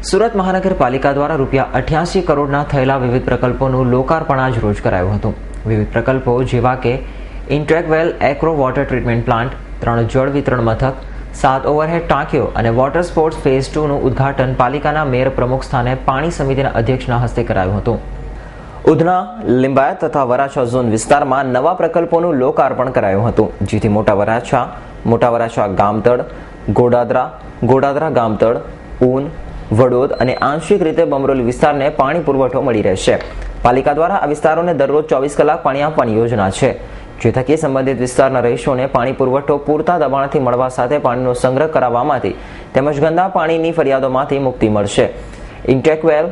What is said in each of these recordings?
સુરત મહાનગરપાલિકા દ્વારા ₹88 કરોડના થયેલા વિવિધ પ્રકલ્પોનું લોકાર્પણ આજ રોજ કરાયું હતું। વિવિધ પ્રકલ્પો જેવા કે ઇન્ટ્રેકવેલ એક્રો વોટર ટ્રીટમેન્ટ પ્લાન્ટ, 3 જળ વિતરણ મથક, 7 ઓવરહેડ ટાંકીઓ અને વોટર સ્પોર્ટ્સ ફેઝ 2નું ઉદ્ઘાટન પાલિકાના મેયર પ્રમુખ સ્થાને પાણી સમિતિના અધ્યક્ષના હસ્તે કરાયું હતું। ઉધના, લિંબાયત તથા વરાછા ઝોન વિસ્તારમાં નવા પ્રકલ્પોનું લોકાર્પણ કરાયું હતું, જેથી મોટા વરાછા ગામતળ, ગોડાદરા ગામતળ, ઊન, વડોદ અને આંશિક રીતે બમરોલી વિસ્તારને પાણી પુરવઠો મળી રહેશે। પાલિકા દ્વારા આ વિસ્તારોને દરરોજ 24 કલાક પાણી આપવાની યોજના છે, જે થકી સંબંધિત વિસ્તારના રહીશોને પાણી પુરવઠો પૂરતા દબાણથી મળવા સાથે પાણીનો સંગ્રહ કરાવવામાંથી તેમજ ગંદા પાણીની ફરિયાદોમાંથી મુક્તિ મળશે। ઇન્ટેકવેલ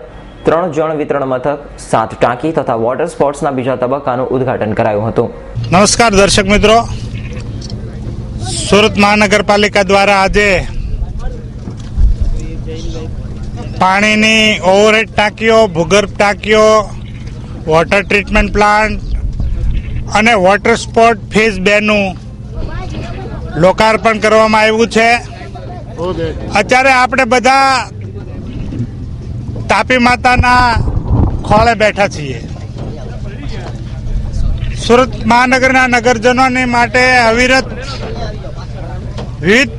3 જળ વિતરણ મથક, 7 ટાંકી તથા વોટર સ્પોર્ટ્સના બીજા તબક્કાનું ઉદ્ઘાટન કરાયું હતું। નમસ્કાર દર્શક મિત્રો, સુરત મહાનગરપાલિકા દ્વારા આજે પાણીની ઓવરહેડ ટાંકીઓ, ભૂગર્ભ ટાંકીઓ, વોટર ટ્રીટમેન્ટ પ્લાન્ટ અને વોટર સ્પોર્ટ ફેઝ 2નું લોકાર્પણ કરવામાં આવ્યું છે। અત્યારે આપણે બધા તાપી માતાના ખોળે બેઠા છીએ। સુરત મહાનગરના નગરજનોની માટે અવિરત વિવિધ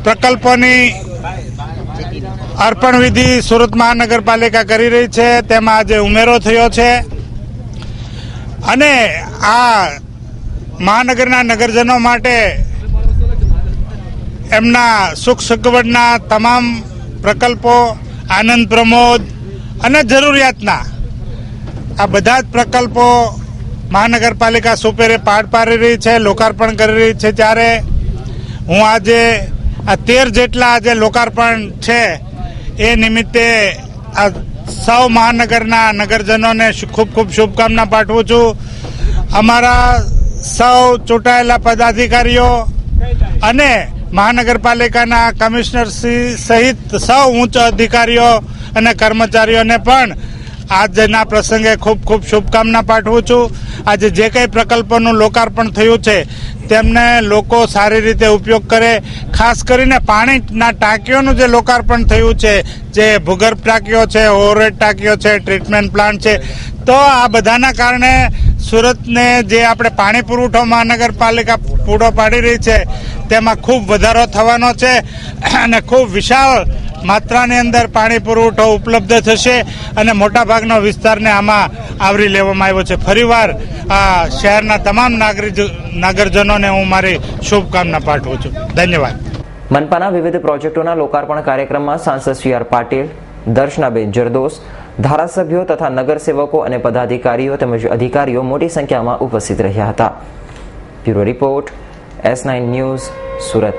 પ્રકલ્પોની અર્પણ વિધિ સુરત મહાનગરપાલિકા કરી રહી છે, તેમાં આજે ઉમેરો થયો છે અને આ મહાનગરના નગરજનો માટે એમના સુખ સગવડના તમામ પ્રકલ્પો, આનંદ પ્રમોદ અને જરૂરિયાતના આ બધા જ પ્રકલ્પો મહાનગરપાલિકા સુપેરે પાર પાડી રહી છે, લોકાર્પણ કરી રહી છે। ત્યારે હું આજે આ 13 જેટલા આજે લોકાર્પણ છે એ નિમિત્તે આ સૌ મહાનગરના નગરજનોને ખૂબ ખૂબ શુભકામના પાઠવું છું। અમારા સૌ ચૂંટાયેલા પદાધિકારીઓ અને મહાનગરપાલિકાના કમિશનર સહિત સૌ ઉચ્ચ અધિકારીઓ અને કર્મચારીઓને પણ આજના પ્રસંગે ખૂબ ખૂબ શુભકામના પાઠવું છું। આજે જે કંઈ પ્રકલ્પોનું લોકાર્પણ થયું છે તેમને લોકો સારી રીતે ઉપયોગ કરે। ખાસ કરીને પાણીના ટાંકીઓનું જે લોકાર્પણ થયું છે, જે ભૂગર્ભ ટાંકીઓ છે, ઓવરહેડ ટાંકીઓ છે, ટ્રીટમેન્ટ પ્લાન્ટ છે, તો આ બધાના કારણે સુરતને જે આપણે પાણી પુરવઠો મહાનગરપાલિકા પૂરો પાડી રહી છે તેમાં ખૂબ વધારો થવાનો છે અને ખૂબ વિશાળ માત્રાની અંદર પાણી પુરવઠો ઉપલબ્ધ થશે અને મોટાભાગનો વિસ્તારને આમાં આવરી લેવામાં આવ્યો છે। ફરીવાર આ શહેરના તમામ નાગરિકોને હું મારી શુભકામના પાઠવું છું। ધન્યવાદ। મનપાના વિવિધ પ્રોજેક્ટોના લોકાર્પણ કાર્યક્રમમાં સાંસદ સી.આર. પાટીલ, દર્શનાબેન જરદોસ, ધારાસભ્યો તથા નગરસેવકો અને પદાધિકારીઓ તેમજ અધિકારીઓ મોટી સંખ્યામાં ઉપસ્થિત રહ્યા હતા। Bureau report, S9 news, Surat.